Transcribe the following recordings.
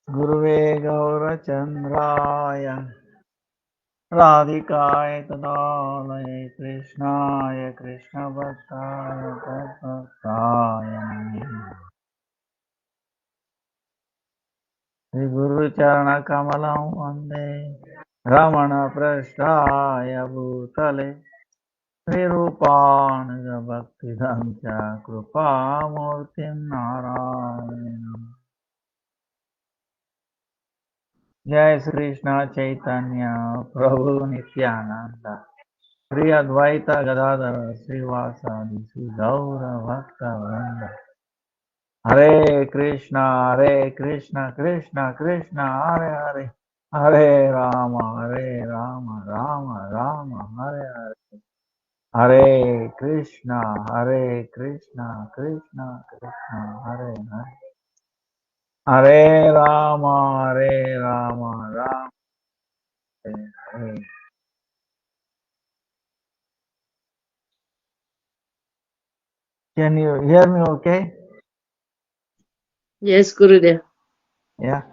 Guruve Gaurachandraya Radhikaya Tadalaya Krishnaya Krishna Bhaktaya Tadbhaktaya Sri Guru Charana Kamalam Vande Ramana Prasthaya Bhutale Sri Rupanuga Bhaktivedanta Krupa Murtim Narayana Jai Sri Krishna Chaitanya Prabhu Nityananda Sri Advaita Gadadhara Srivasadi Sri Gaura Bhakta Vrinda Hare Krishna Krishna Krishna Hare Hare Hare Rama Rama Rama Hare Hare Hare Krishna Krishna Krishna Hare Hare Hare Rama Rama Hare. Can you hear me okay? Yes, Gurudev. Yeah?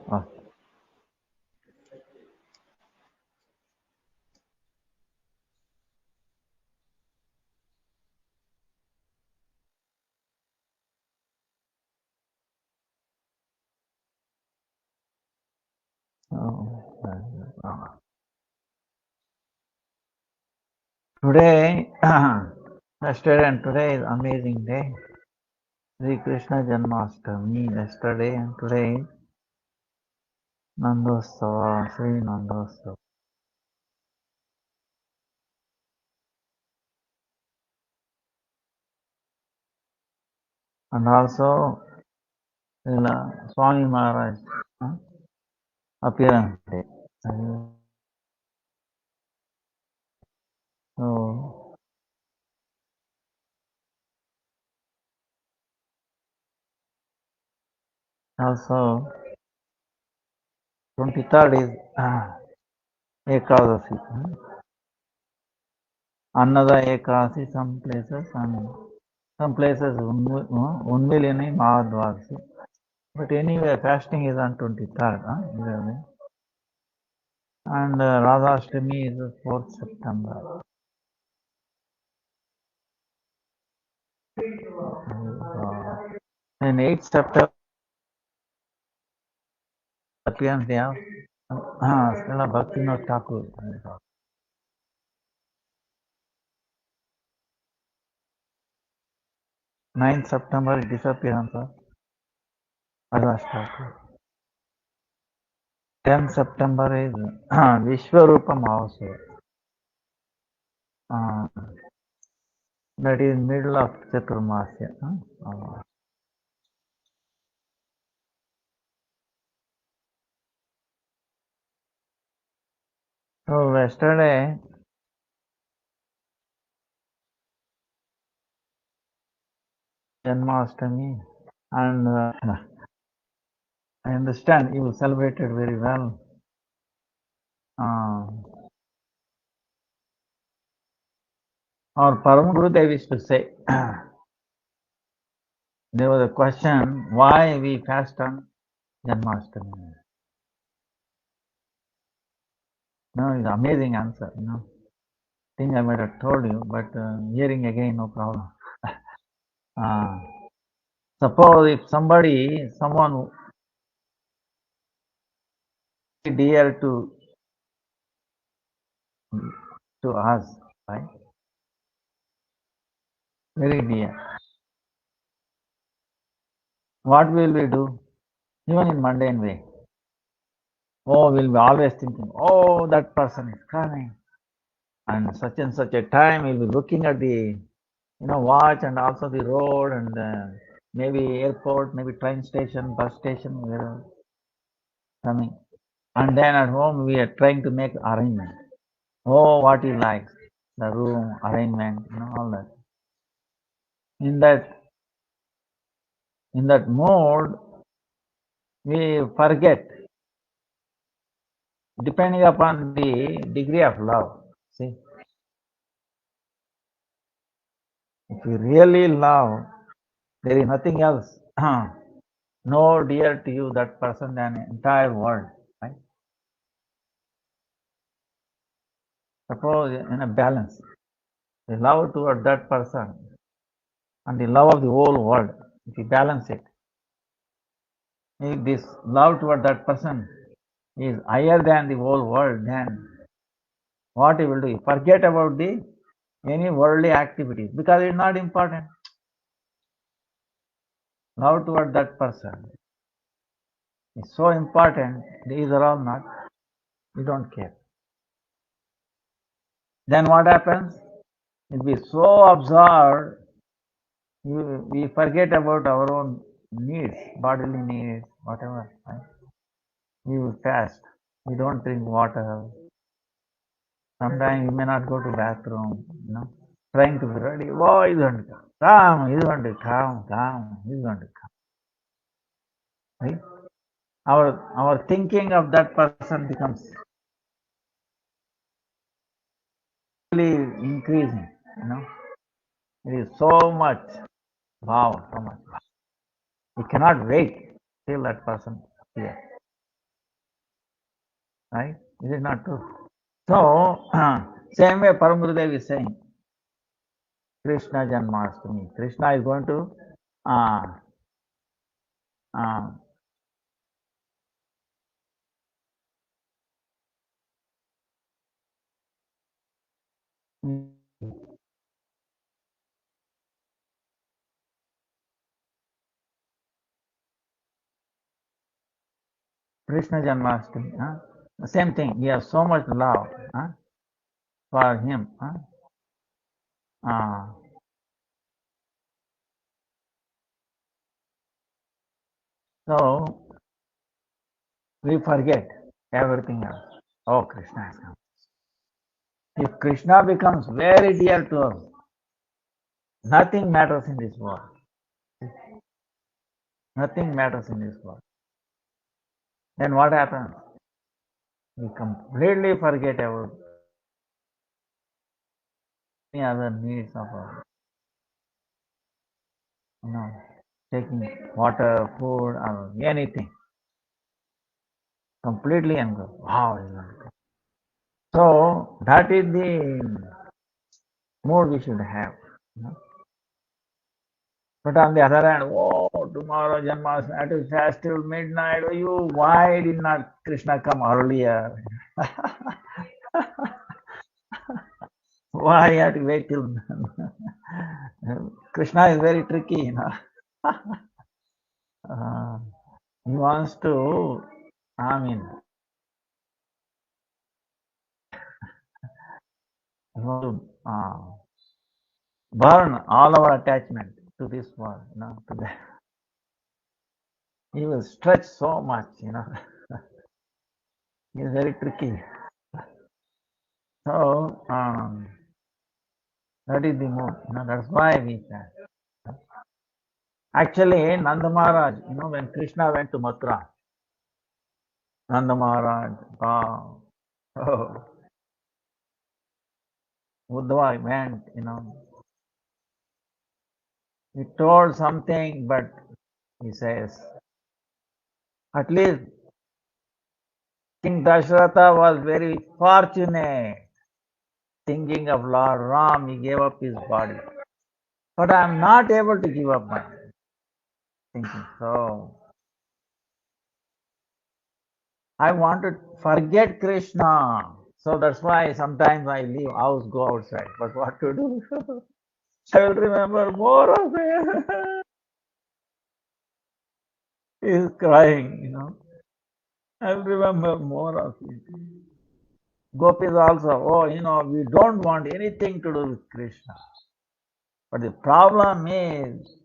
Today, yesterday and today is amazing day. Sri Krishna Janmastami, yesterday and today is Nandosava, Sri Nandosava. And also Swami Maharaj appearance day. So, also 23rd is Ekadasi. Another Ekadasi some places and some places Unvilini Mahadvasi. But anyway, fasting is on 23rd. Really. And Radhashtami is 4th September. And 8th September, appearance they have Srila Bhaktivinoda Thakur. 9th September, disappearance of Radhash Thakur. 10th September is Vishwarupa Mahotsav. That is middle of Chaturmasya. So yesterday, Janmastami, and I understand you celebrated very well. Our Param Gurudev used to say, there was a question, why we fast on Janmashtami? No, it's an amazing answer, Think I might have told you, but hearing again, no problem. Suppose if someone dear to us, right? Very dear. What will we do? Even in mundane way. Oh, we'll be always thinking, oh, that person is coming. And such a time, we'll be looking at the, watch and also the road and maybe airport, maybe train station, bus station, wherever coming. And then at home, we are trying to make arrangement. Oh, what he likes, the room, arrangement, all that. In that mode, we forget, depending upon the degree of love. See, if you really love, there is nothing else. more dear to you that person than the entire world. Right? Suppose in a balance, the love toward that person and the love of the whole world, if you balance it, if this love toward that person is higher than the whole world, then what you will do? You forget about the any worldly activities because it's not important. Love toward that person is so important. These are all not. You don't care. Then what happens? If we so absorbed, we forget about our own needs, bodily needs, whatever. Right? We will fast. We don't drink water. Sometimes we may not go to bathroom. Trying to be ready. Oh, he's going to come. Come, he's going to come. Come, he's going to come. Right? Our thinking of that person becomes really increasing. It is so much. Wow, so much. We cannot wait till that person appears. Right? Is it not true? So, same way Paramgurudev is saying, Krishna Janmastami. Krishna is going to uh, uh, Krishna Janmastami. The same thing. We have so much love for him. Uh, so we forget everything else. Oh, Krishna has come. If Krishna becomes very dear to us, nothing matters in this world. Nothing matters in this world. Then what happens? We completely forget about any other needs of our, taking water, food, or anything. Completely and go, wow. So that is the mood we should have. But on the other hand, oh, tomorrow Janmashtami, I have to fast till midnight. Oh, why did not Krishna come earlier? Why you have to wait till Krishna is very tricky. Uh, he wants to, I mean, he wants to burn all our attachment to this world. To that. He will stretch so much. He is very tricky. So that is the mood. That's why we fast. Actually, Nanda Maharaj, when Krishna went to Mathura, Nanda Maharaj, oh, Uddhava went, he told something, but he says, at least King Dasharatha was very fortunate. Thinking of Lord Ram, he gave up his body. But I am not able to give up my thinking. So I want to forget Krishna. So that's why sometimes I leave house, go outside. But what to do? I will remember more of it. He is crying. I will remember more of it. Gopis also, we don't want anything to do with Krishna. But the problem is,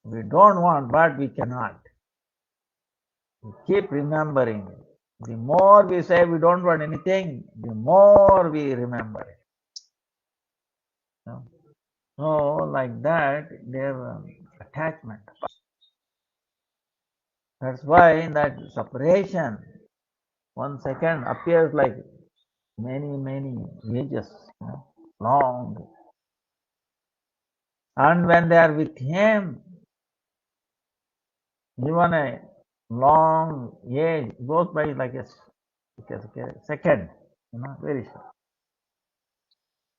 we don't want, but we cannot. We keep remembering. The more we say we don't want anything, the more we remember it. So, like that, their attachment. That's why that separation, 1 second, appears like many, many ages, long. And when they are with him, Even a long age goes by like a second, very short.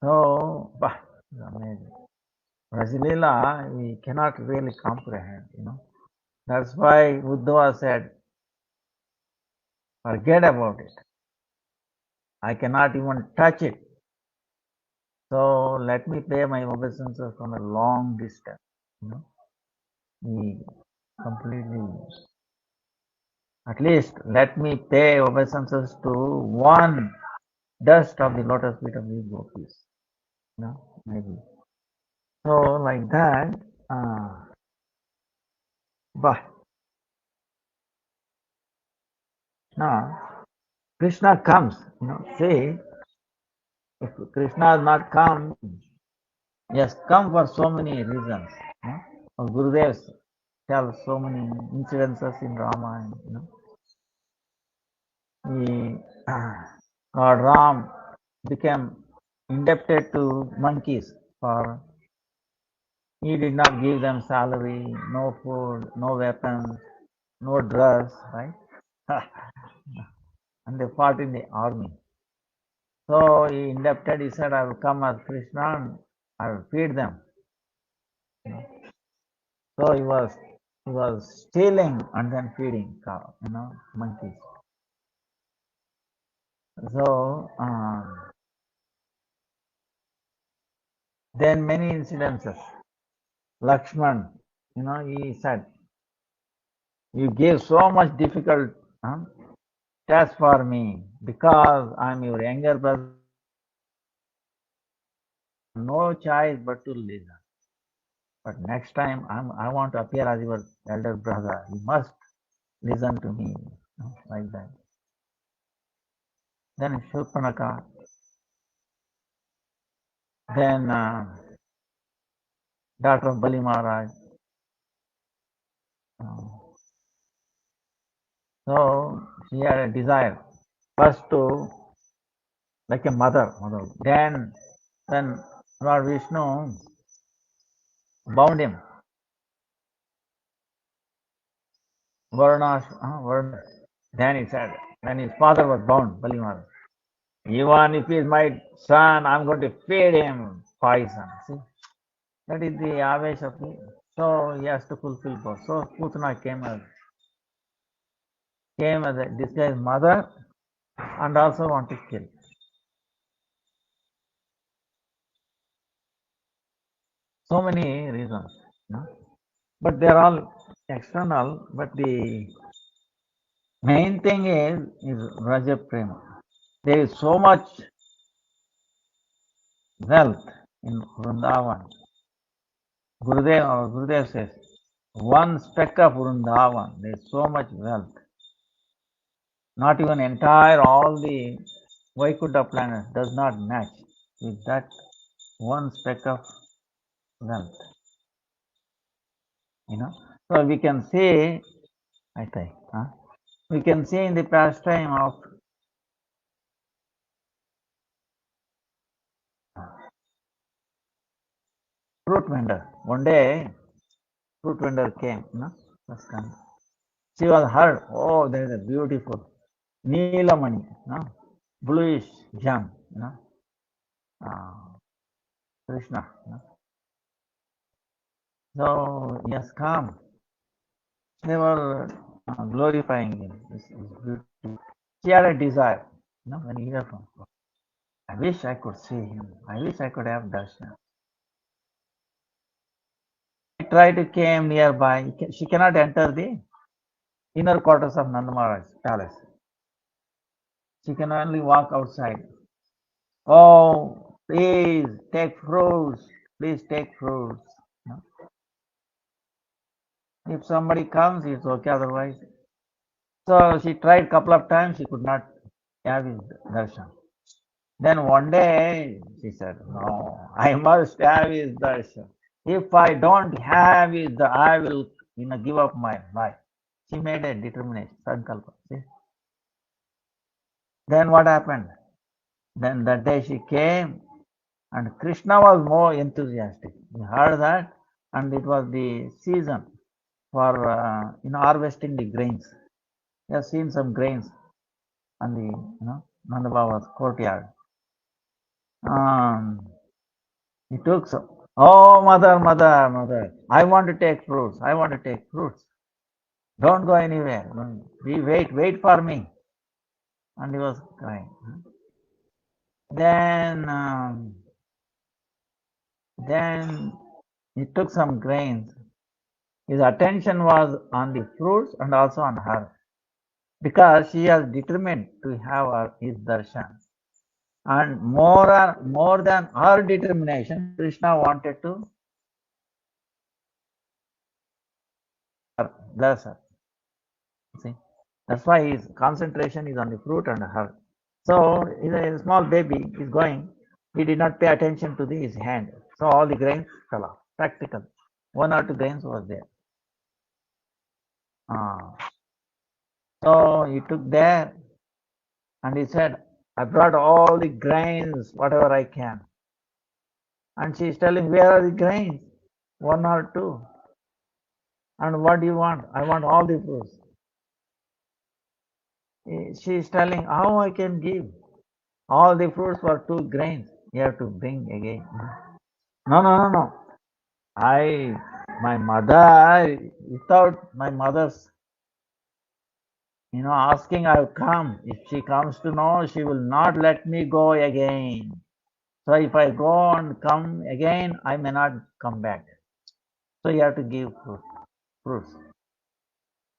So, bah, it's amazing. Rajalila, we cannot really comprehend. That's why Uddhava said, forget about it. I cannot even touch it. So let me pay my obeisances from a long distance. He completely, at least let me pay obeisances to one dust of the lotus feet of these gopis. Maybe. So like that, but now Krishna comes. See, if Krishna has not come, he has come for so many reasons. Gurudev tells so many incidences in Ramayana. He, Lord Ram became indebted to monkeys for he did not give them salary, no food, no weapons, no dress, right? And they fought in the army. So he indebted, he said, I will come as Krishna and I will feed them. So he was stealing and then feeding monkeys. So then many incidences. Lakshman, he said, you gave so much difficult task for me because I'm your younger brother. No choice but to listen. But next time I want to appear as your elder brother. You must listen to me. Like that. Then Shurpanaka, then daughter of Bali Maharaj. So she had a desire first to like a mother. Then Lord Vishnu bound him. Varna. Then he said, when his father was bound, Bali Maharaj. Even if he is my son, I'm going to feed him poison. See, that is the avesh of me. So he has to fulfill both. So Putana came as a disguised mother and also want to kill. So many reasons. But they're all external. But the main thing is Raja Prema. There is so much wealth in Vrindavan. Gurudev says, one speck of Vrindavan, there is so much wealth. Not even entire, all the Vaikuntha planets does not match with that one speck of wealth. So we can see, we can see in the pastime of fruit vendor. One day, fruit vendor came, She was heard, oh, there is a beautiful Neelamani, bluish gem, Krishna. So he has come. They were glorifying him. This is beautiful. She had a desire, when he heard from God. I wish I could see him. I wish I could have darshan. She tried to came nearby. She cannot enter the inner quarters of Nanda Maharaj's palace. She can only walk outside. Oh, please take fruits. Please take fruits. If somebody comes, it's okay. Otherwise, so she tried couple of times. She could not have his darshan. Then one day she said, no, I must have his darshan. If I don't have his, I will give up my life. She made a determination, sankalpa. See? Then what happened? Then that day she came and Krishna was more enthusiastic. He heard that and it was the season. for harvesting the grains. He has seen some grains on the Nanda Baba's courtyard. Um, he took some. Oh, mother, mother, mother! I want to take fruits. I want to take fruits. Don't go anywhere. We wait for me. And he was crying. Then, then he took some grains. His attention was on the fruits and also on her, because she was determined to have his darshan. And more than her determination, Krishna wanted to bless her. See, that's why his concentration is on the fruit and her. So he's a small baby. He's going. He did not pay attention to his hand. So all the grains fell off. Practical. One or two grains was there. So he took there and he said, I brought all the grains, whatever I can. And she's telling, where are the grains? One or two. And what do you want? I want all the fruits. She's telling, how I can give all the fruits for 2 grains. You have to bring again. No. My mother, without my mother's, asking, I'll come. If she comes to know, she will not let me go again. So if I go and come again, I may not come back. So you have to give fruits.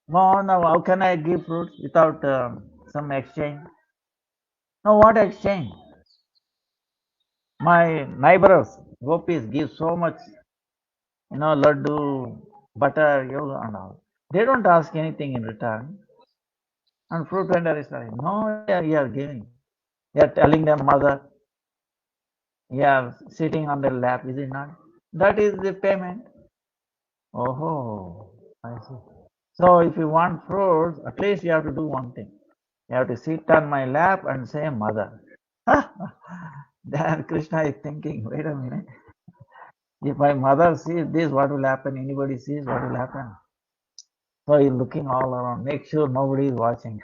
No, how can I give fruits without some exchange? No, what exchange? My neighbors, gopis, give so much, laddu, butter, yoga and all. They don't ask anything in return. And fruit vendor is saying, no, you are giving. You are telling them, mother, you are sitting on their lap, is it not? That is the payment. Oh, I see. So if you want fruits, at least you have to do one thing. You have to sit on my lap and say, mother. Then Krishna is thinking, wait a minute. If my mother sees this, what will happen? Anybody sees, what will happen? So he's looking all around, make sure nobody is watching.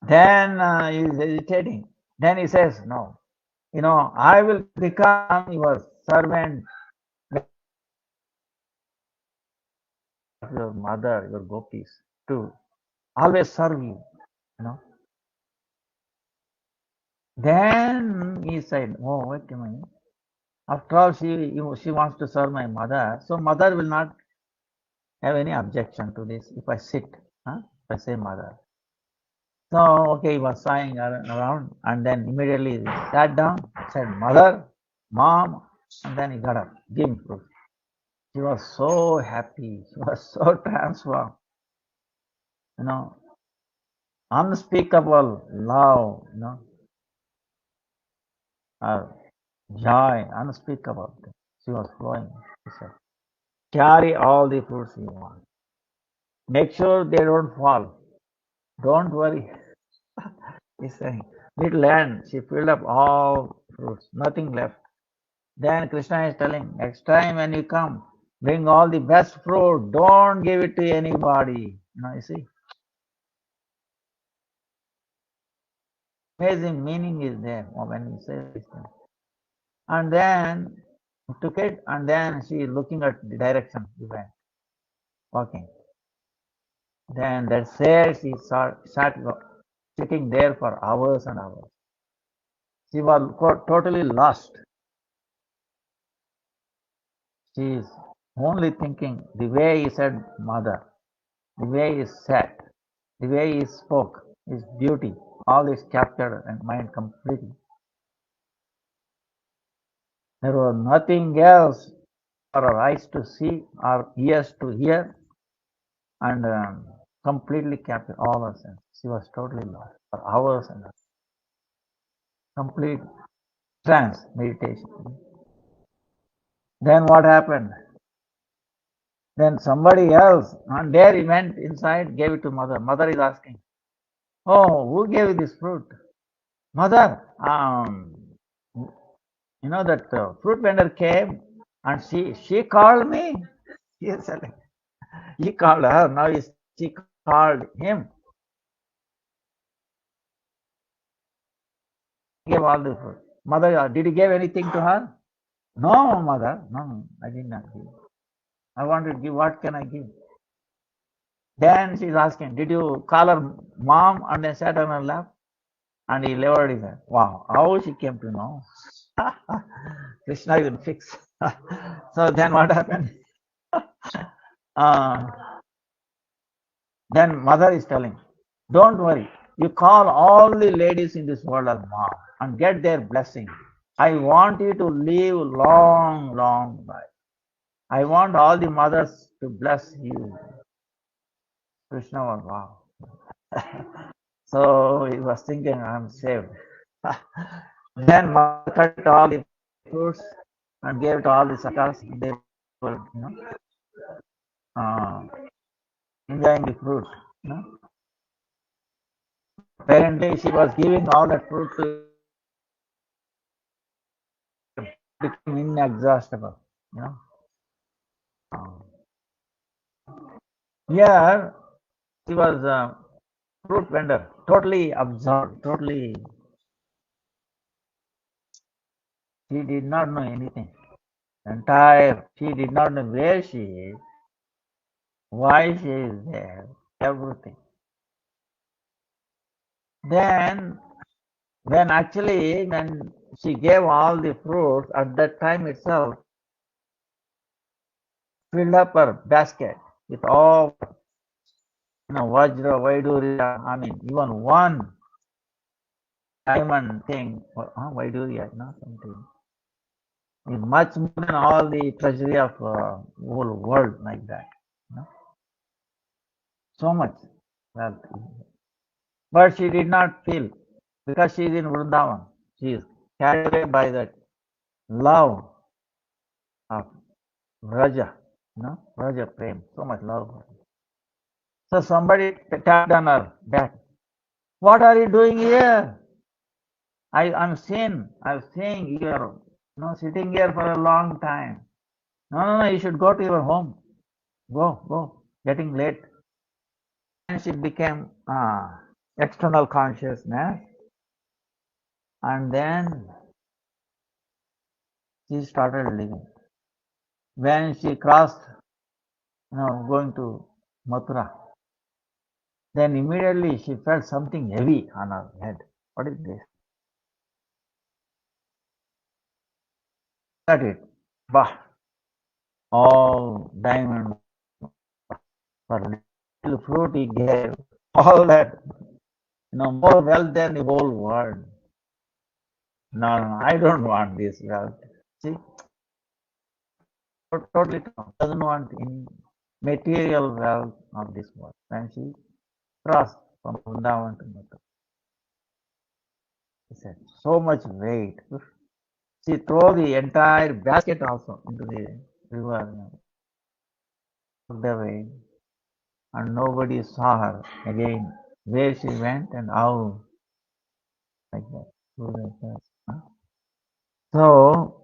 Then he's hesitating. Then he says, no, I will become your servant, your mother, your gopis, to always serve you, you know. Then he said, oh, wait a minute. After all, she wants to serve my mother, so mother will not have any objection to this if I sit, if I say mother. So, okay, he was sighing around, and then immediately he sat down, said, mother, mom, and then he got up, gave him fruit. She was so happy, she was so transformed, you know, unspeakable love, joy, unspeakable. She was flowing. She said, carry all the fruits you want. Make sure they don't fall. Don't worry. He's saying, little land, she filled up all fruits, nothing left. Then Krishna is telling, next time when you come, bring all the best fruit. Don't give it to anybody. You see, amazing meaning is there when you say this thing. And then he took it, and then she is looking at the direction he went, walking. Then that said, she sat sitting there for hours and hours. She was totally lost. She is only thinking the way he said mother, the way he sat, the way he spoke, his beauty, all is captured in mind completely. There was nothing else for our eyes to see, our ears to hear, and completely captured all her senses. She was totally lost for hours and hours. Complete trance meditation. Then what happened? Then somebody else, and there he went inside, gave it to mother. Mother is asking, oh, who gave you this fruit? Mother, that fruit vendor came and she called me. She is telling. He called her, now she called him. Gave all the food. Mother, did you give anything to her? No, mother. No, I did not give. I wanted to give. What can I give? Then she's asking, did you call her mom and then sat on her lap? And he lowered his head. Wow, how she came to know? Krishna is in fix. So then what happened? Uh, then mother is telling, don't worry. You call all the ladies in this world as mom and get their blessing. I want you to live long, long life. I want all the mothers to bless you. Krishna was wow. So he was thinking, I'm saved. Then mother cut all the fruits and gave it to all the sakas. They were, uh, enjoying the fruit. You know. Apparently, she was giving all that fruit to become inexhaustible. You know. Here, she was a fruit vendor, totally absorbed, totally. She did not know anything. She did not know where she is, why she is there, everything. Then, when she gave all the fruits, at that time itself, filled up her basket with all, Vajra, Vaidurya, I mean, even one diamond thing, Vaidurya, something, is much more than all the treasury of whole world like that. So much wealth. But she did not feel, because she is in Vrindavan. She is carried away by that love of Raja, Raja Prem, so much love. So somebody tapped on her back. What are you doing here? I'm seeing you are sitting here for a long time. No, you should go to your home. Go. Getting late. And she became external consciousness. And then she started living. When she crossed, going to Mathura, then immediately she felt something heavy on her head. What is this? Got it. Bah, all diamond for little fruit he gave, all that, more wealth than the whole world. No, I don't want this wealth. See, totally doesn't want any material wealth of this world. When she crossed from Vrindavan to Mathura, he said, so much weight. She threw the entire basket also into the river, took away, and nobody saw her again, where she went and how, like that. So,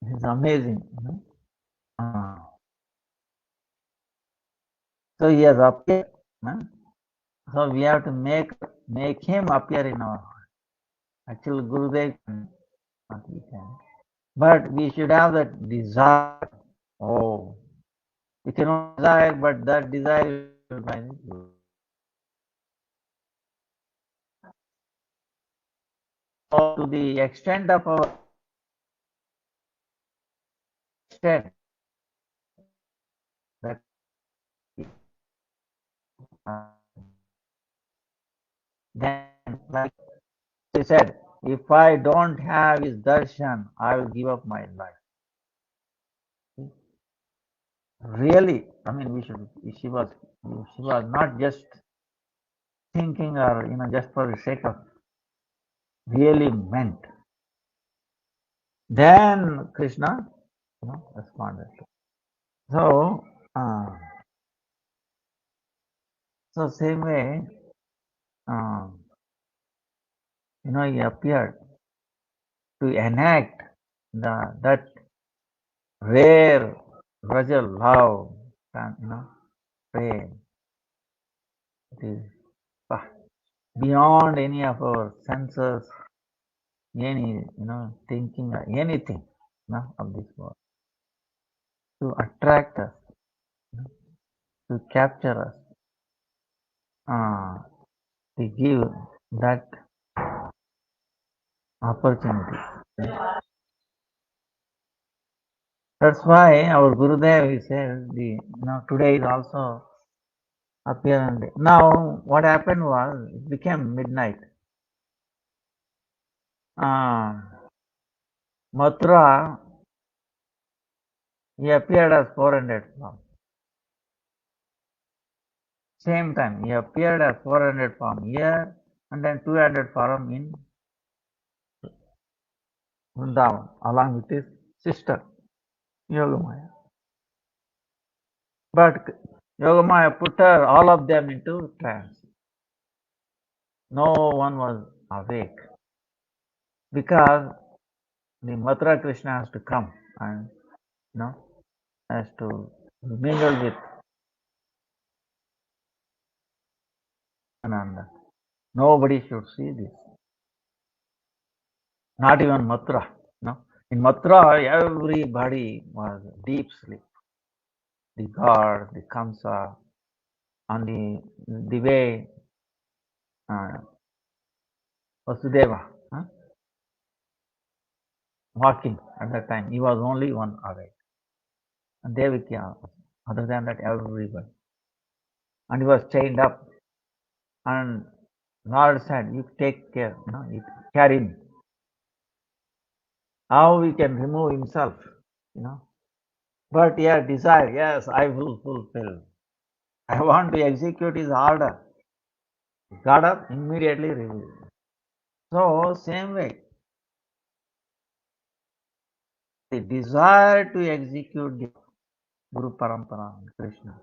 it's amazing. So he has appeared. So we have to make him appear in our heart. Actually, Gurudev not we can. But we should have that desire. Oh, we cannot desire, but that desire is by the Guru. So to the extent of our extent, that uh, then, like he said, if I don't have his darshan, I will give up my life. Really, I mean, she was not just thinking or just for the sake of, really meant. Then Krishna, responded. So, same way, uh, he appeared to enact that rare, fragile love, and, prayer. It is beyond any of our senses, any, thinking or anything, of this world, to attract us, to capture us, to give that opportunity. That's why our Gurudev, he said, today is also appearance day. Now, what happened was, it became midnight. Mathura, he appeared as 400 form. Same time, he appeared as 400 form here, and then 200 form in Vrindavan, along with his sister, Yogamaya. But Yogamaya put all of them into trance. No one was awake, because the Mathura Krishna has to come and, has to mingle with Ananda. Nobody should see this. Not even Mathura. No. In Mathura, everybody was deep sleep. The god, the Kamsa, and the way Vasudeva walking at that time, he was only one awake. And Devaki, other than that, everybody. And he was chained up. And Lord said, you take care, you carry me. How he can remove himself, But he had desire, yes, I will fulfill. I want to execute his order. Got up, immediately revealed. So, same way, the desire to execute the Guru Parampara, Krishna,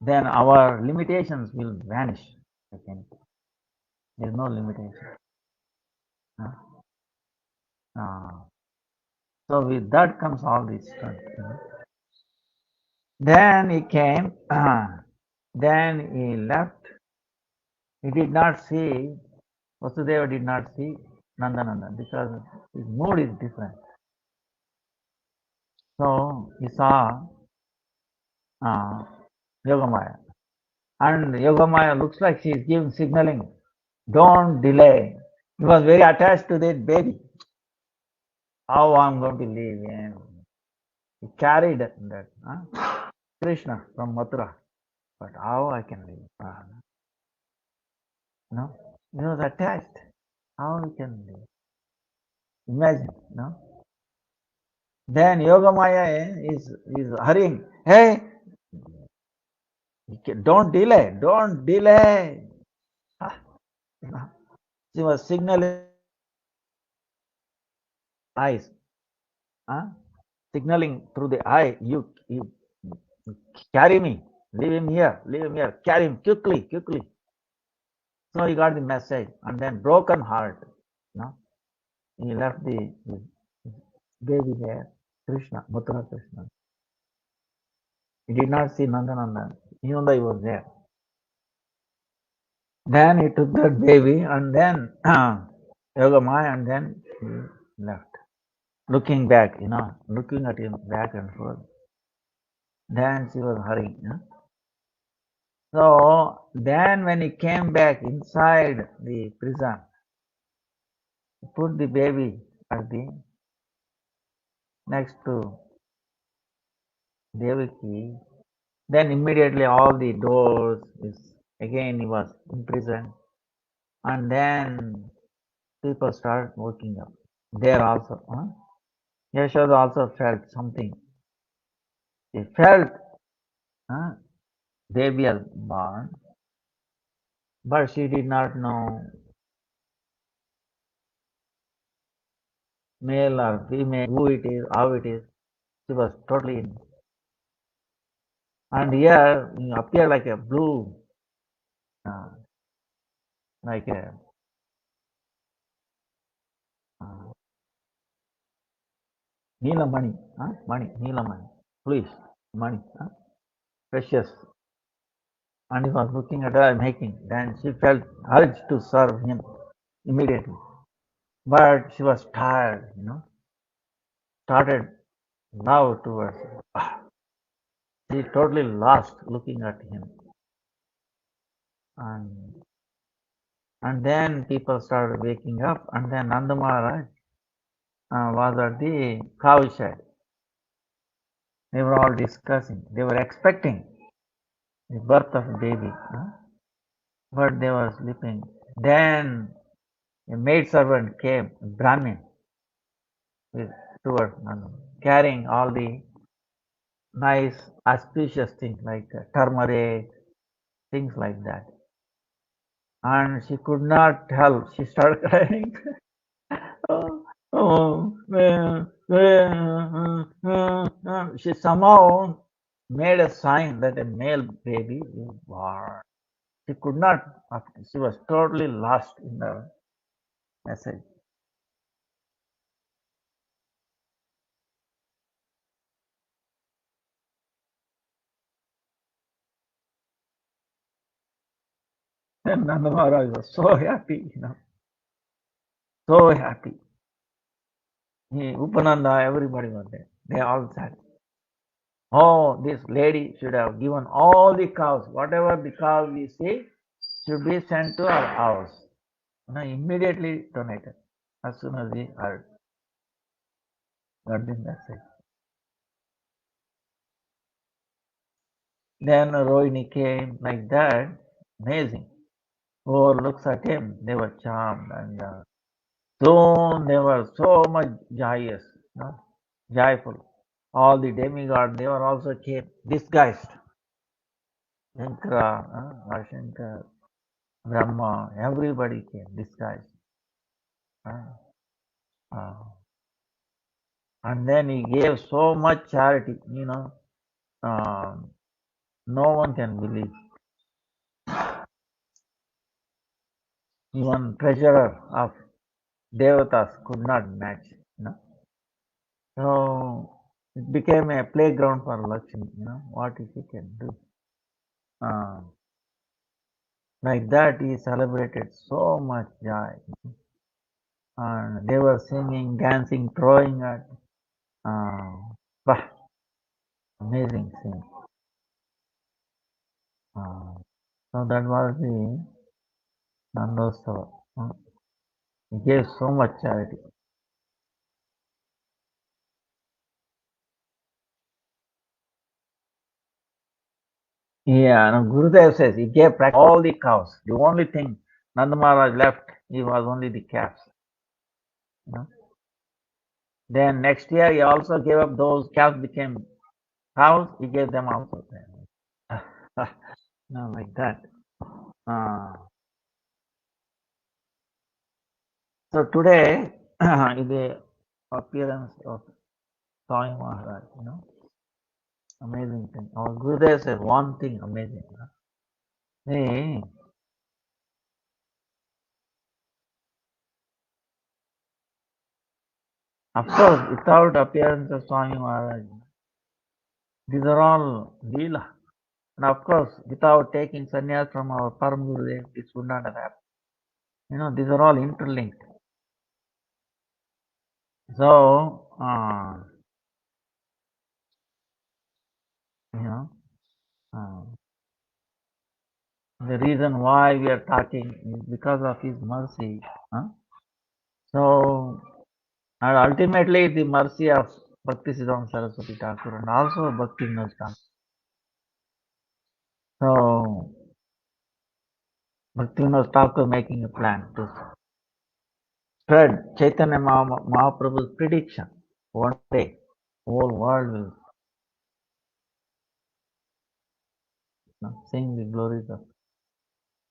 then our limitations will vanish. Again. There is no limitation. So with that comes all this strength. Then he came, then he left. He did not see, Vasudeva did not see Nandananda, because his mood is different. So he saw Yogamaya. And Yogamaya looks like she is giving signaling, don't delay. He was very attached to that baby. How I'm going to leave? And he carried that Krishna from Mathura. But how I can leave? No, he was attached. How he can leave? Imagine, no? Then Yogamaya is hurrying. Hey, don't delay, don't delay. She was signaling eyes, signaling through the eye. You carry me, leave him here, carry him quickly, quickly. So he got the message, and then broken heart. He left the baby there, Krishna, Mathura Krishna. He did not see Nandananda, even though he was there. Then he took that baby, and then Yogamaya, and then he left. Looking back, looking at him back and forth. Then she was hurrying. So then when he came back inside the prison, he put the baby at the next to Devaki. Then immediately all the doors again he was imprisoned. And then people start waking up. There also, Yashoda also felt something. She felt baby was born, but she did not know male or female, who it is, how it is. She was totally in. And here you appear like a blue, like a Neela money, money, Neela money, please, money, precious. And he was looking at her making. Then she felt urge to serve him immediately. But she was tired, started love towards him. She totally lost looking at him. And, and then people started waking up, and then Nanda Maharaj was at the cow shed. They were all discussing. They were expecting the birth of a baby, but they were sleeping. Then a maidservant came, Brahmin, with, towards Nanda, carrying all the nice, auspicious things like turmeric, things like that. And she could not help. She started crying. Oh, she somehow made a sign that a male baby is born. She could not, she was totally lost in the message. And Nanda Maharaj was so happy, so happy. Upananda, everybody was there. They all said, oh, this lady should have given all the cows, whatever the cow we see, should be sent to our house. Immediately donated as soon as we heard got the message. Then Rohini came like that, amazing. Whoever looks at him, they were charmed, and soon they were so much joyous, joyful. All the demigods, they were also came disguised. Shankara, Shankar, Brahma, everybody came disguised. Uh, and then he gave so much charity, no one can believe. Even treasurer of Devatas could not match. So it became a playground for Lakshmi. What if he can do? Uh, like that, he celebrated so much joy. And they were singing, dancing, throwing at. Bah, amazing scene. So that was the Nandostava. He gave so much charity. Yeah, now Gurudev says he gave all the cows. The only thing Nanda Maharaj left, he was only the calves. Then next year he also gave up those calves became cows. He gave them also. No, like that. So today is the appearance of Swami Maharaj. Amazing thing. Our Gurudev said one thing amazing. Hey, of course, without appearance of Swami Maharaj, these are all Leela. And of course, without taking sannyas from our Param Gurudev, this would not have happened. These are all interlinked. So, the reason why we are talking is because of his mercy. So, and ultimately the mercy of Bhaktisiddhanta Saraswati Thakur and also Bhaktivinoda Thakur. So, Bhaktivinoda Thakur making a plan to spread Chaitanya Mahaprabhu's prediction. One day, whole world will sing the glories of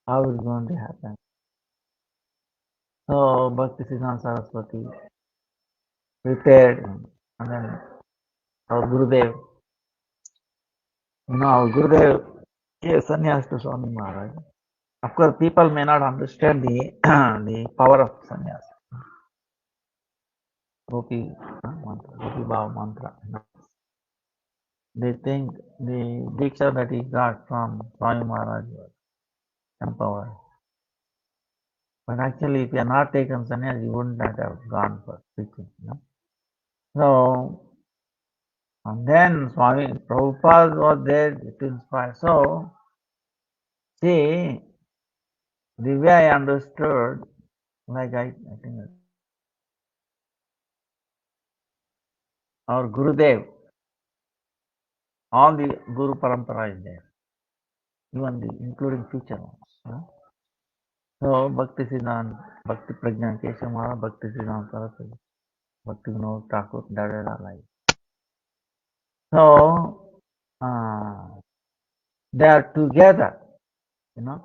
how it's going to happen. So, Bhaktisiddhanta Saraswati prepared, and then our Gurudev, our Gurudev gave sannyas to Swami Maharaj. Of course, people may not understand the the power of sannyas. Gopi mantra, Gopi Bhav mantra. They think the Diksha that he got from Swami Maharaj was empowered. But actually, if he had not taken sannyas, he wouldn't have gone for preaching. So, and then Swami Prabhupada was there to inspire. So, see, the way I understood, like I think our Gurudev, all the Guru Parampara is there, even including future ones. So, Bhakti Siddhant, Bhakti Prajna Keshav Maharaj, Bhakti Siddhant Saraswati, Bhakti Vinod Thakur, like. So, they are together, you know.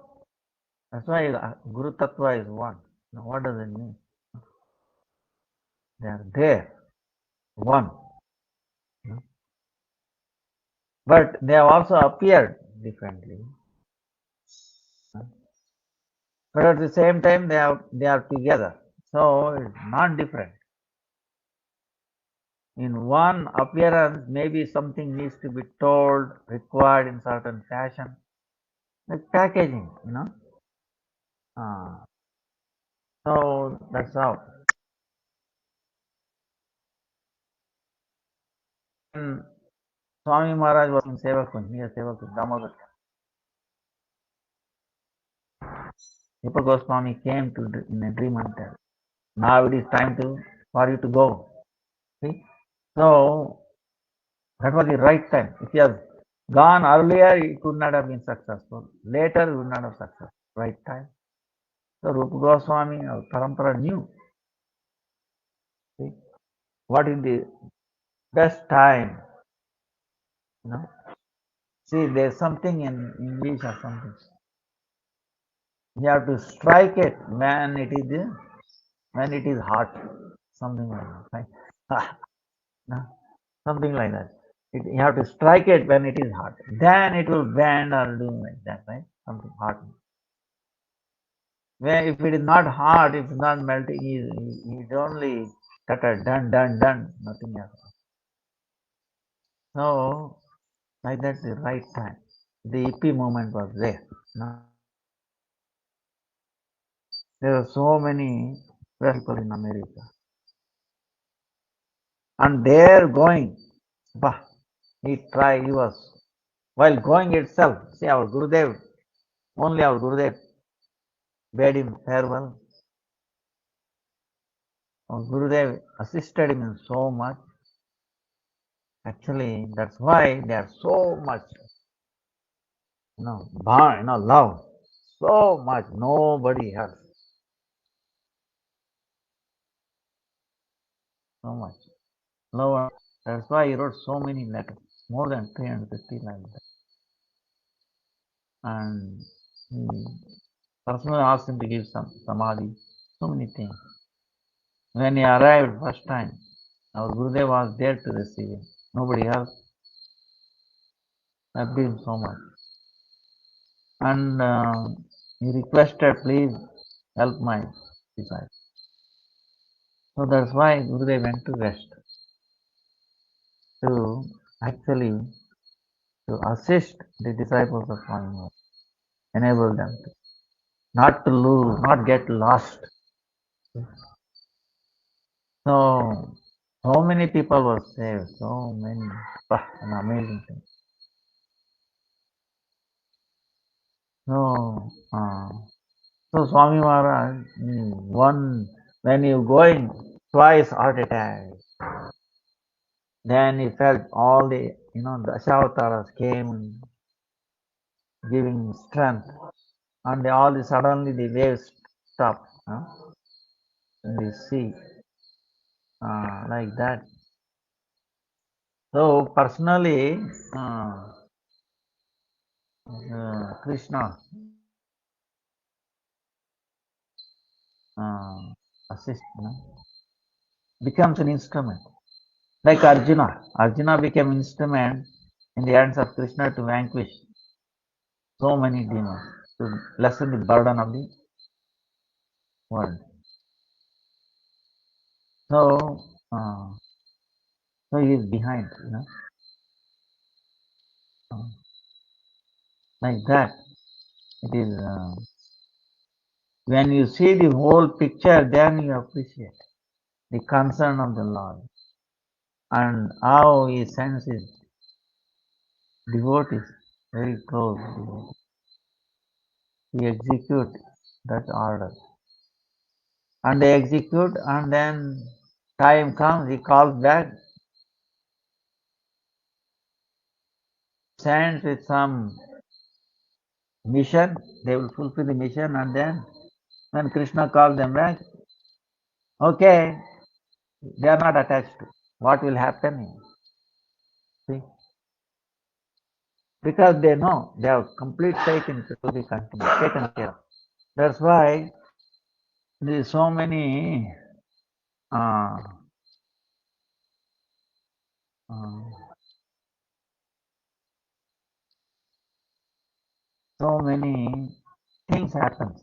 That's why Guru Tattva is one. Now, what does it mean? They are there, one. But they have also appeared differently. But at the same time, they are together. So it's not different. In one appearance, maybe something needs to be told, required in certain fashion, like packaging, So that's how. When Swami Maharaj was in Sevakund, near Sevakund, Damodar, Rupa Goswami came in a dream and tell, now it is time for you to go. See? So that was the right time. If he has gone earlier, it could not have been successful. Later, it would not have successful. Right time. So Rupa Goswami or Parampara knew. See? What is the best time? See, there's something in English or something. You have to strike it when it is hot. Something like that. Right? No? Something like that. You have to strike it when it is hot. Then it will bend or do like that, right? Something hot. Where if it is not hot, if it's not melting, it's only done, nothing else. So, like that's the right time. The hippie movement was there. No? There are so many people in America. And they're going. Bah, he was, while going itself, see our Gurudev, only our Gurudev bade him farewell. Our Gurudev assisted him in so much. Actually, that's why they are so much, love. So much, nobody has so much love. That's why he wrote so many letters, more than 350 letters. And he personally asked him to give some samadhi, so many things. When he arrived first time, our Gurudev was there to receive him. Nobody else helped him so much. And he requested, please help my disciple. So that's why Gurudev went to West to actually to assist the disciples of Swami, enable them to not to lose, not get lost. So many people were saved, so many, an amazing thing. So Swami Maharaj, when you going twice heart attack, then he felt all the Dashavataras came giving strength, and suddenly the waves stopped in the sea, like that. So personally, Krishna assist, becomes an instrument. Like Arjuna. Arjuna became instrument in the hands of Krishna to vanquish so many demons, to lessen the burden of the world. So, So he is behind, like that. It is, when you see the whole picture, then you appreciate the concern of the Lord and how he sends his devotees very close. He execute that order. And they execute, and then time comes, he calls back, sends with some mission, they will fulfill the mission, and then when Krishna calls them back, okay, they are not attached to what will happen. See? Because they know, they have complete faith in to be continued, taken care of. That's why there is so many uh, uh, so many things happen,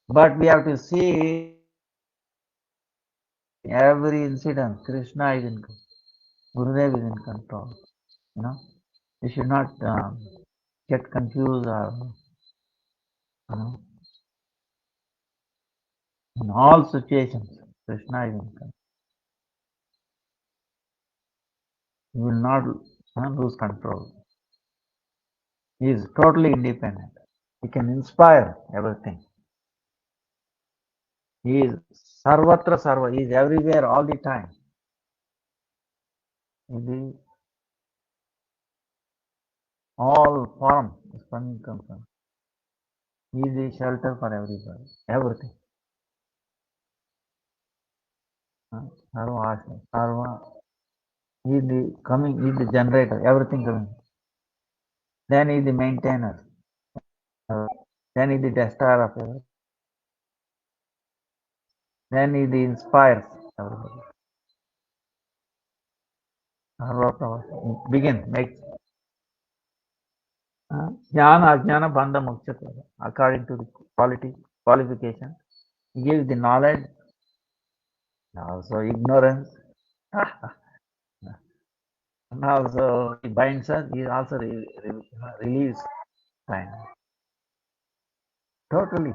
But we have to see every incident. Krishna is in control. Gurudev is in control. We should not get confused or in all situations. Krishna is in control. He will not lose control. He is totally independent. He can inspire everything. He is sarvatra sarva. He is everywhere all the time. He is all form is coming from. He is the shelter for everybody. Everything. Sarva Asha. Sarva. He is the coming. He is the generator. Everything coming. Then he is the maintainer. Then he is the destroyer of everything. Then he is the inspires everybody. Begin. Make Jnana Ajnana Bandha Moksha according to the qualification. He gives the knowledge, also ignorance, and also he binds us, he also relieves time. Totally.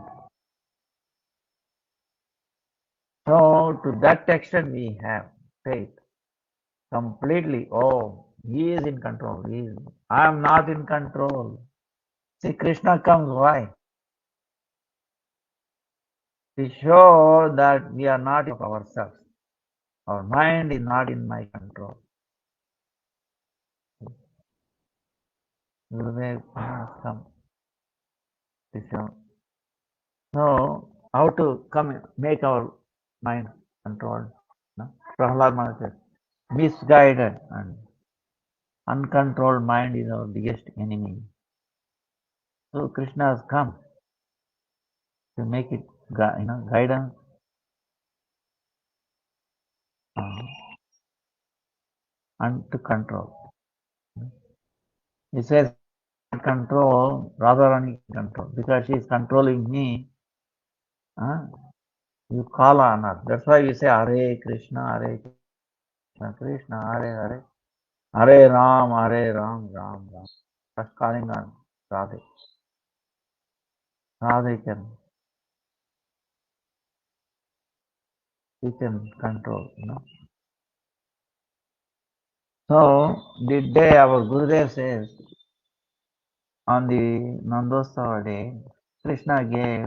So to that extent we have faith. Completely. Oh, he is in control. I am not in control. See, Krishna comes why? To show that we are not of ourselves. Our mind is not in my control. Gurudev has come to show. So, how to make our mind controlled? Prahlad Maharaj said, misguided and uncontrolled mind is our biggest enemy. So, Krishna has come to make it, guidance and to control. He says, control, Radharani control, because she is controlling me. You call on her. That's why you say Hare Krishna, Krishna, Hare, Hare Ram, Ram, Ram. Just calling on Radhe. Radhe can, she can control, So, the day our Gurudev says, on the Nandosava day, Krishna gave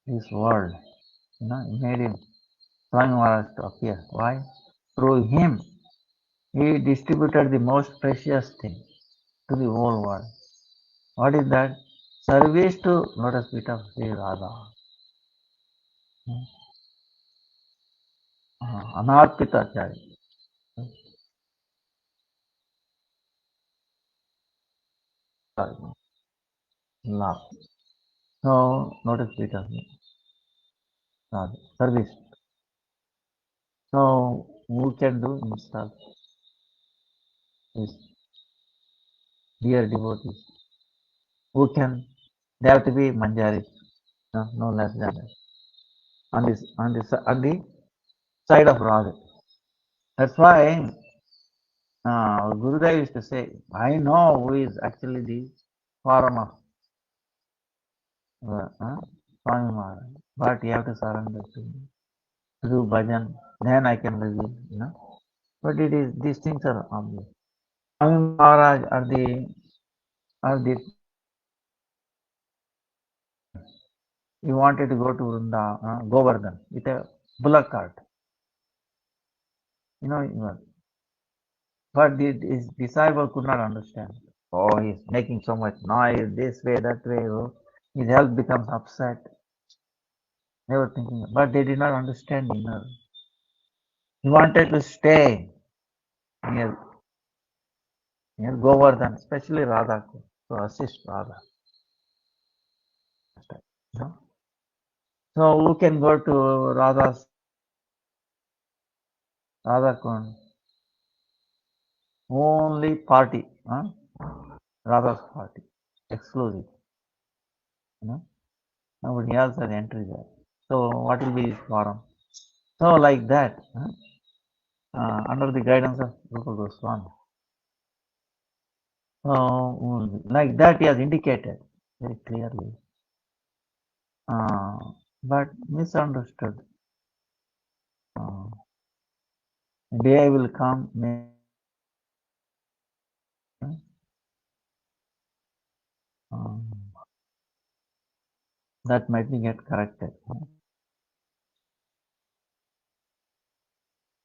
his word, he made him Swami Maharaj to appear. Why? Through him, he distributed the most precious thing to the whole world. What is that? Service to lotus feet of Sri Radha. Anarpita Chari. Love. So, lotus feet of Radha. Service. So, who can do install is dear devotees. Who can? They have to be manjaris. No less than that. On the side of Radha. That's why Gurudev used to say, I know who is actually the form of Swami Maharaj, but you have to surrender to me. Do bhajan, then I can reveal, But it is these things are obvious. Swami Maharaj at the he wanted to go to Govardhan with a bullock cart, but his disciple could not understand. Oh, he's making so much noise, this way, that way. Oh. His health becomes upset. They were thinking, but they did not understand inner. He wanted to stay near, near Govardhan, especially Radha, to assist Radha. You know? So who can go to Radha Kund? Only party, Radha's party, exclusive. Nobody else has entry there. So what will be his forum? So like that, under the guidance of Rupa Goswami. So like that he has indicated very clearly, but misunderstood. Day will come, that might be get corrected.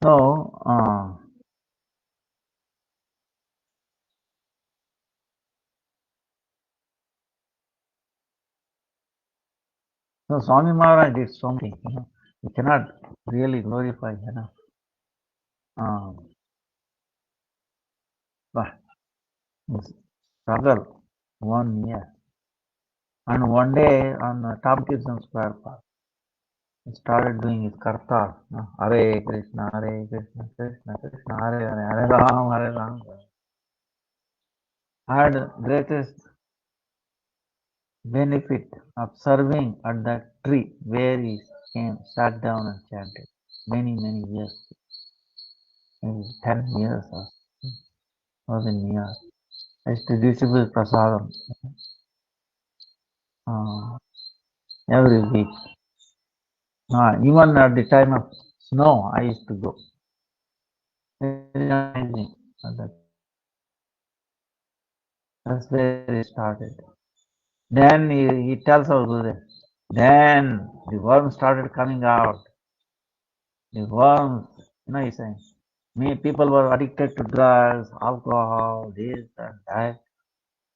So Swami Maharaj did something, we cannot really glorify enough. But struggle 1 year. And one day on Tom Gibson Square Park, he started doing his kartar. Hare Krishna, Krishna Krishna, Hare Ram, Hare Ram. Had greatest benefit of serving at that tree where he came, sat down and chanted. Many, many years. Maybe 10 years or 1,000 years. I used to distribute prasadam every week. Even at the time of snow, I used to go. Very amazing. That's where it started. Then he tells our Guru, then the worms started coming out. The worms, he's saying, people were addicted to drugs, alcohol, this and that.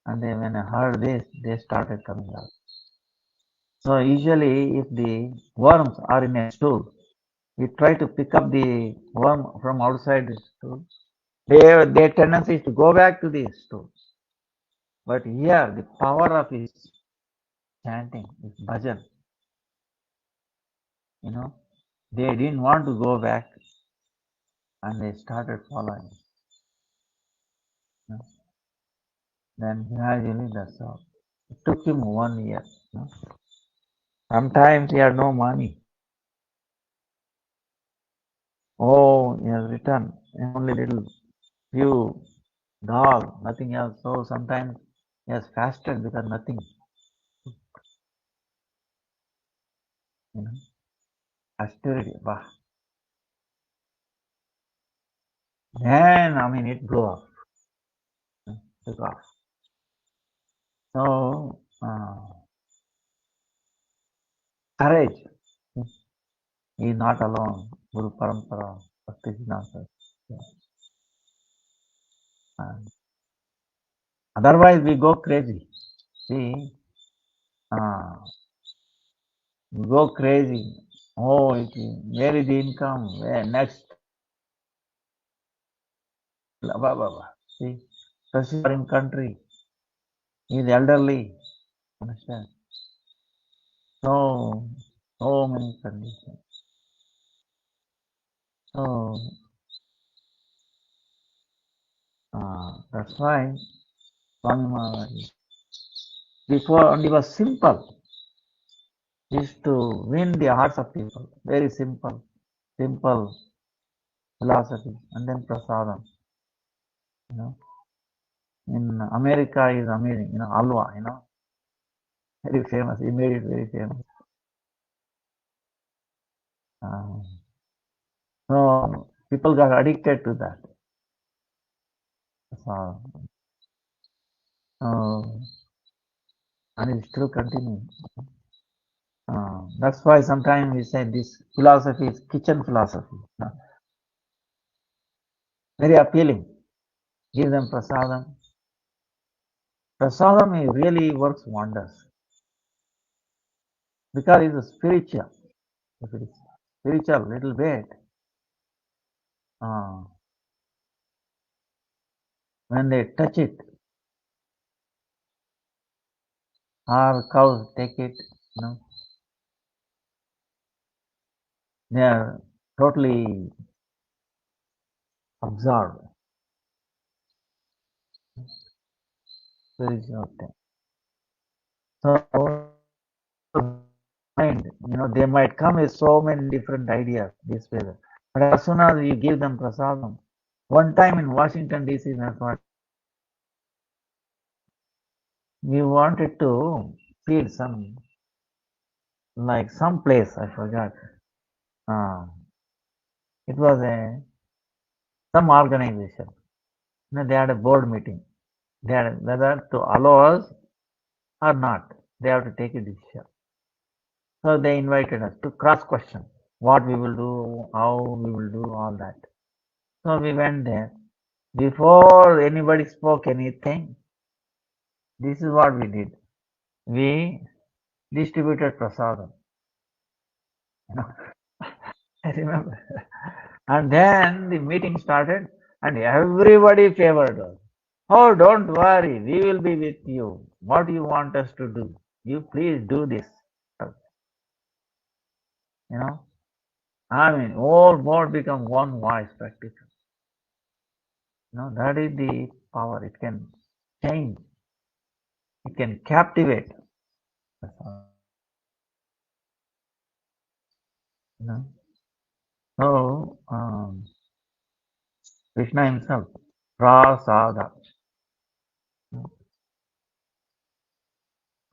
And then when I heard this, they started coming out. So usually if the worms are in a stool, we try to pick up the worm from outside the stool. Their tendency is to go back to the stool. But here, the power of his chanting, his bhajan, they didn't want to go back and they started following. Then gradually that's all. It took him 1 year. Sometimes he had no money. Oh, he has returned only little few dal, nothing else. So sometimes he has fasted because nothing. Austerity. Bah. Then it blew off. Took off. So courage. He is not alone. Guru Parampara, Bhaktivedanta. Otherwise, we go crazy. See, we go crazy. Oh, where is the income? Where next? See, especially foreign country. He is elderly. Understand? So many conditions. So that's why Swami Maharaj, before only was simple, used to win the hearts of people. Very simple, philosophy, and then prasadam. You know, in America is amazing. You know, alwa. You know, very famous. He made it very famous. Uh, so people got addicted to that. So, and it still continuing. That's why sometimes we say this philosophy is kitchen philosophy. Very appealing. Give them prasadam. Prasadam really works wonders because it's spiritual. If it is spiritual, little bit, uh, when they touch it, or cows take it, they are totally absorbed. Spiritual thing. So, mind, they might come with so many different ideas this way. But as soon as you give them prasadam, one time in Washington D.C., we wanted to feed some place, I forgot. Uh, it was some organization. They had a board meeting. They had whether to allow us or not. They have to take a decision. So they invited us to cross question what we will do, how we will do, all that. So we went there. Before anybody spoke anything, this is what we did. We distributed prasadam. I remember. And then the meeting started and everybody favored us. Oh, don't worry, we will be with you. What do you want us to do? You please do this. You know, I mean, all board become one voice practically. That is the power. It can change. It can captivate. You know. So Krishna himself, prasada,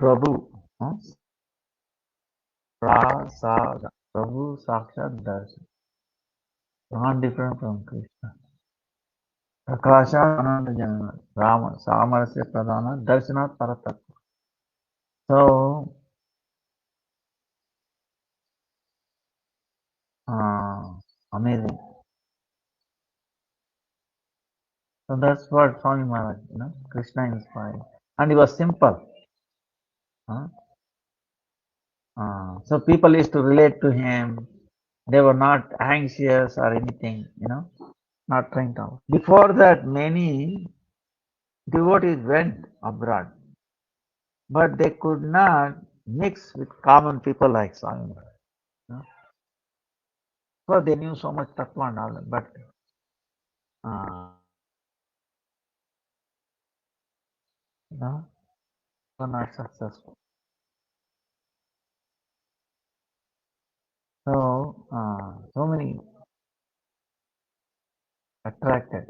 Prabhu, prasada, Prabhu Sakshat Darshan, not different from Krishna. Prakasha Ananda Janma, Rama, Samarasya Pradhana, Darshanat Paratattva. So, amazing. So that's what Swami Maharaj, Krishna inspired. And he was simple. So people used to relate to him. They were not anxious or anything, not trying to. Before that, many devotees went abroad, but they could not mix with common people like Swami Maharaj. So they knew so much tattva and all that, but were not successful. So, so many attracted.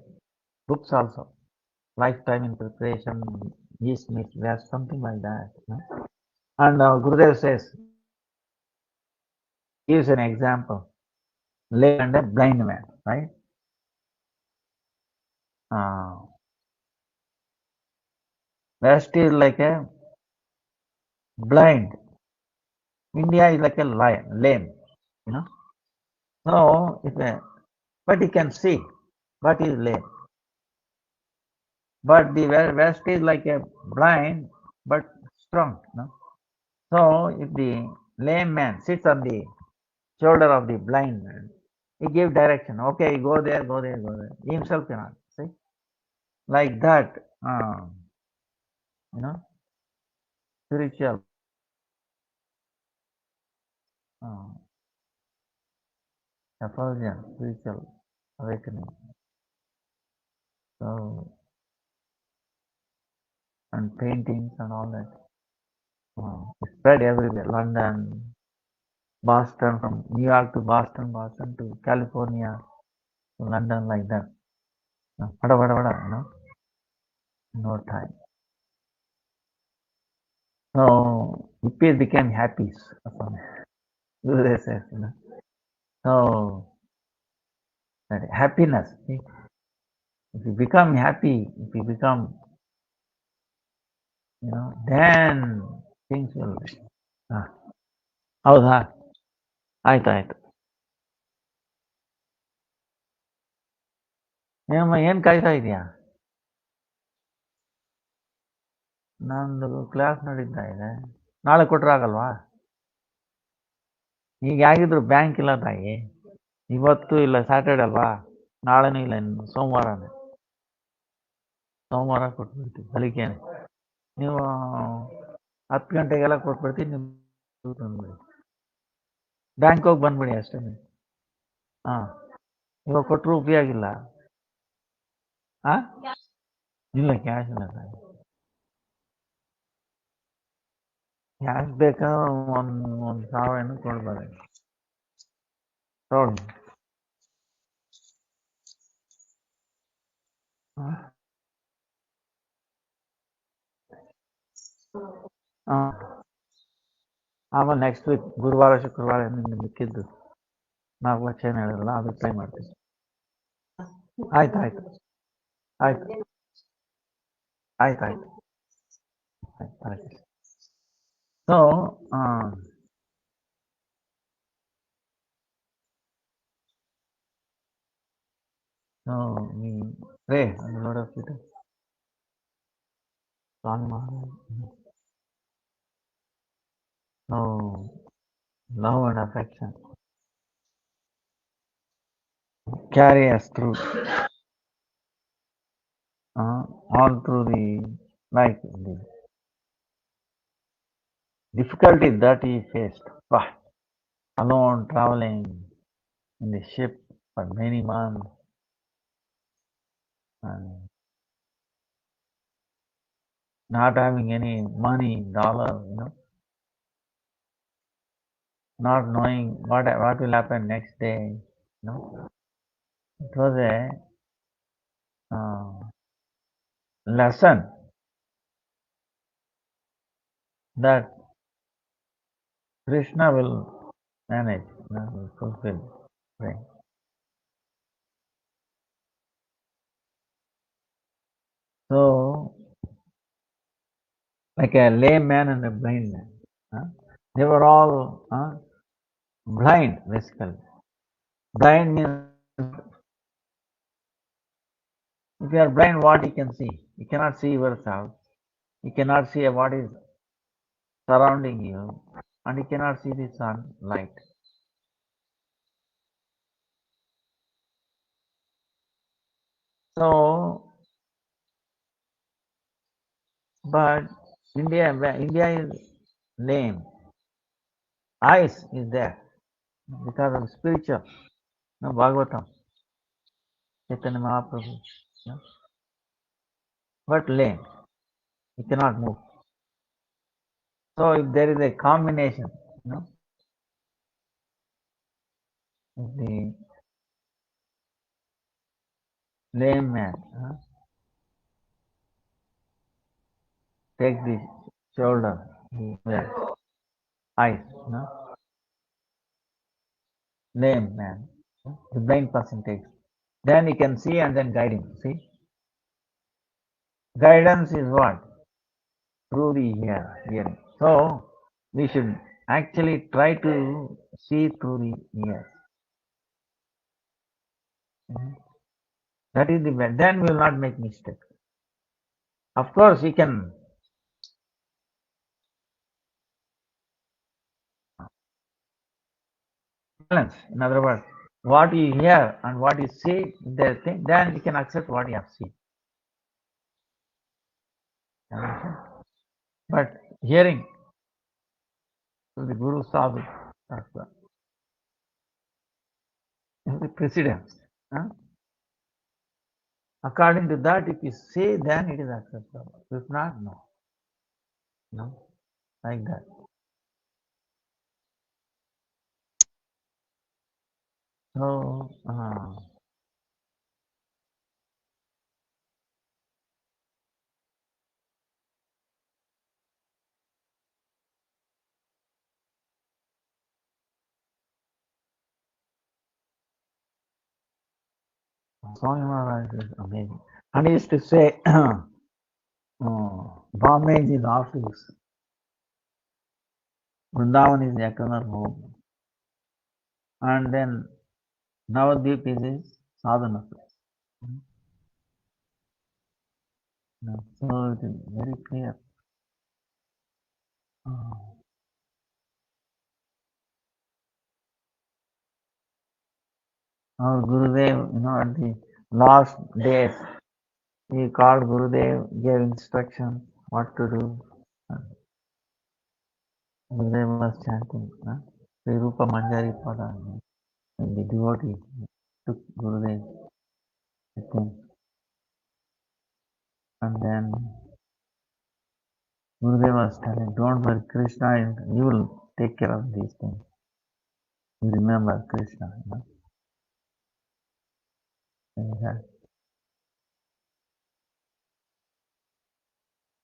Books also. Lifetime in preparation, East meets West, something like that. And Gurudev says, gives an example, lame and a blind man, right? West is like a blind. India is like a lame, you know. So, but he can see, but he is lame. But the West is like a blind, but strong. So, if the lame man sits on the shoulder of the blind man, he gives direction. Okay, go there, go there, go there. He himself cannot see. Like that, you know, spiritual uh, effulgence, spiritual awakening. So, and paintings and all that. Spread everywhere. London, Boston, from New York to Boston, Boston to California, London like that. Vada, vada, vada, no time. So hippies became happies. They say, So that happiness. See? If you become happy, if you become, then things will. Ah, ಹೌದಾ ಆಯ್ತಾಯ್ತು. ಏನಮ್ಮ ಏನ್ ಕಾಯ್ತಾ ಇದೆಯಾ? ನಂದು class ನಡೀತಾ ಇದೆ. ನಾಳೆ ಕೊಟ್ರೆ ಆಗಲ್ವಾ? ಈಗ ಹೇಗಿದ್ರು ಬ್ಯಾಂಕ್ ಇಲ್ಲ ತಾಯಿ. ಇವತ್ತು ಇಲ್ಲ, ಸ್ಯಾಟರ್ಡೆ ಅಲ್ವಾ? ನಾಳೆನೂ ಇಲ್ಲ, ಇನ್ನು ಸೋಮವಾರನೇ. ಸೋಮವಾರ ಕೊಟ್ಬಿಡ್ತೀವಿ ಬೆಳಿಗ್ಗೆನೆ. ನೀವು 10 ಗಂಟೆಗೆಲ್ಲ ಕೊಟ್ಬಿಡ್ತೀವಿ. ನೀವು ಬಂದ್ಬಿಡಿ, ಬ್ಯಾಂಕ್ ಹೋಗಿ ಬಂದ್ಬಿಡಿ ಅಷ್ಟೇ. ಹಾಂ, ಇವಾಗ ಕೊಟ್ಟರು ಉಪಯೋಗ ಇಲ್ಲ. ಹಾಂ, ಇಲ್ಲ ಕ್ಯಾಶ್ ಇಲ್ಲ ಸರ್. ಕ್ಯಾಶ್ ಬೇಕಾ? ಒಂದು 1,000 ಏನೋ ಕೊಡ್ಬೋದು. ತಗೊಳ್ಳಿ. ಹಾಂ, ಆಮೇಲೆ ನೆಕ್ಸ್ಟ್ ವೀಕ್ ಗುರುವಾರ ಶುಕ್ರವಾರ ನಿಮ್ಗೆ ಮಿಕ್ಕಿದ್ದು 4 ಲಕ್ಷ ಏನು ಹೇಳಿರಲ್ಲ, ಅದು ಟ್ರೈ ಮಾಡ್ತೀವಿ. ಆಯ್ತು ಆಯ್ತು ಆಯ್ತು ಆಯ್ತು ಆಯ್ತು ಆಯ್ತು. So pray on the Lord of Peter, Dandi Maharaj. So love and affection carry us through, all through the difficulties that he faced. Alone traveling in the ship for many months and not having any money, dollar, not knowing what will happen next day. It was a lesson that Krishna will manage, will fulfill. Right? So, like a lame man and a blind man, they were all blind, basically. Blind means if you are blind, what you can see? You cannot see yourself. You cannot see what is surrounding you, and you cannot see the sun light. So, but India is lame. Eyes is there because of spiritual. Bhagavatam, Chaitanya Mahaprabhu. But lame. You cannot move. So if there is a combination, of the lame man, take the shoulder, the eyes, lame man, the blind person takes. Then he can see and then guide him. See? Guidance is what? Through the hearing. So we should actually try to see through the ears. That is the best. Then we will not make mistakes. Of course, we can balance. In other words, what you hear and what you see, then you can accept what you have seen. But hearing to the Guru Sadhu, is the precedence. According to that, if you say, then it is acceptable. If not, no. Like that. So, Swami Maharaj is amazing. And he used to say, Bombay is his office, Vrindavan is the eternal home, and then Navadvip is his sadhana place. So it is very clear. Our Gurudev, at the last days, he called Gurudev, gave instructions what to do. Gurudev was chanting, Sri Rupa Manjari Pada, and the devotee took Gurudev with him. And then Gurudev was telling, don't worry, Krishna, you will take care of these things. You remember Krishna.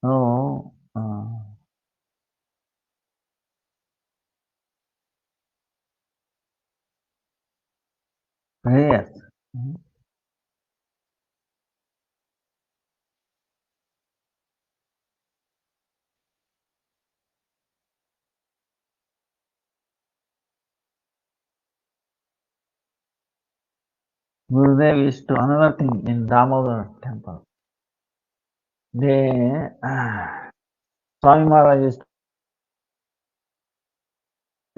So, prayers. Gurudev used to another thing in Damodar temple. They Swami Maharaj used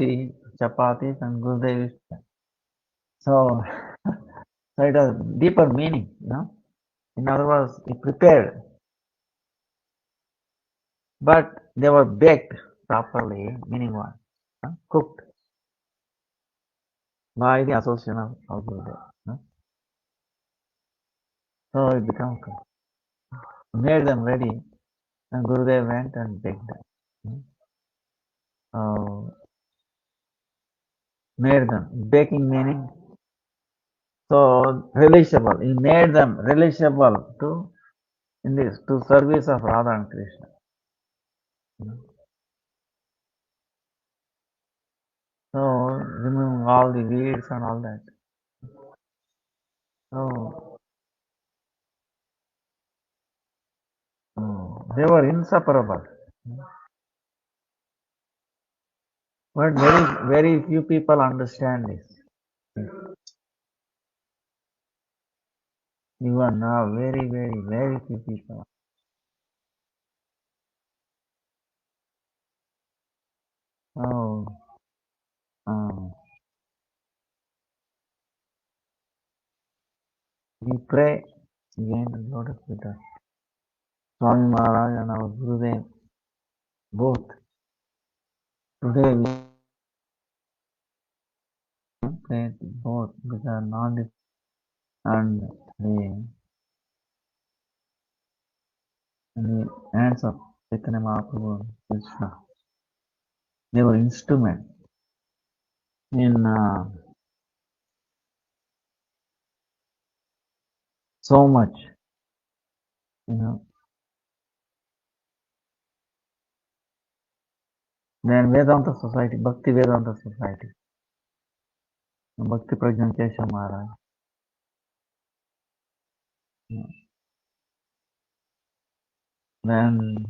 to eat chapatis and Gurudev used to. So, so it has deeper meaning. In other words, he prepared, but they were baked properly, meaning what? Cooked by the association of Gurudev. So it becomes cooked. Made them ready, and Gurudev went and baked them. So made them. Baking meaning so relishable. He made them relishable to service of Radha and Krishna. So removing all the weeds and all that. So they were inseparable. But very few people understand this. Even now, very few people. Oh, we pray again and Lord of Buddha. Swami Maharaj and our Gurudev both. Today we pray both because knowledge and the hands of Chaitanya Mahaprabhu and Krishna. They were instrument in so much. Then Vedanta Society, Bhaktivedanta Society, Bhakti Prajna Keshav Maharaj. Then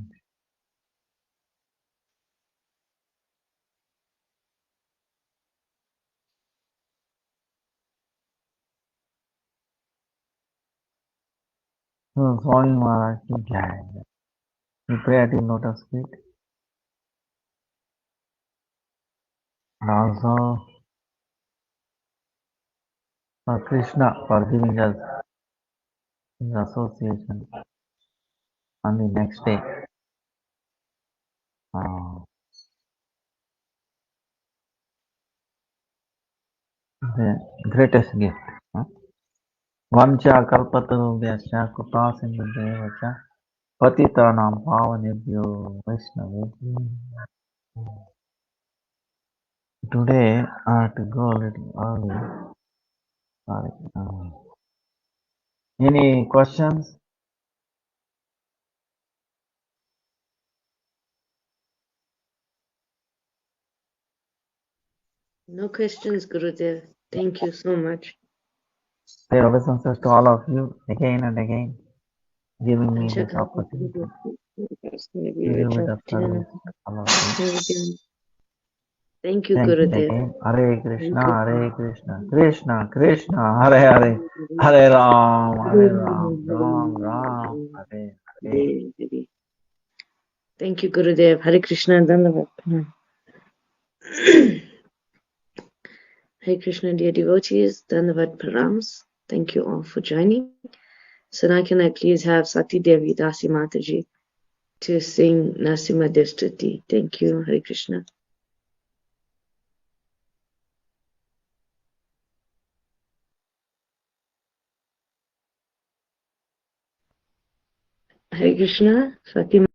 Swami Maharaj ki jai. We pray at his lotus feet. And also for Krishna for giving us his association on the next day. The greatest gift. Vancha kalpatarubhyascha kupa sindhudevacha patitanam pavanebhyo vaishnavebhyo. Today I have to go a little early. Sorry. Any questions? No questions, Gurudev. Thank you so much. Say obeisances to all of you again and again, giving me this opportunity. Little bit of service, all of you. Thank you, Thank you Gurudev. again. Hare Krishna, Hare Krishna, Krishna Krishna, Hare Hare, Hare Ram, Ram Ram, Hare Hare. Thank you, Gurudev. Hare Krishna, Dandavad. Hare Krishna, dear devotees, Dandavad Params. Thank you all for joining. So now can I please have Sati Devi Dasi Mataji to sing Nasimha Devstuti. Thank you, Hare Krishna. Hare Krishna, Sati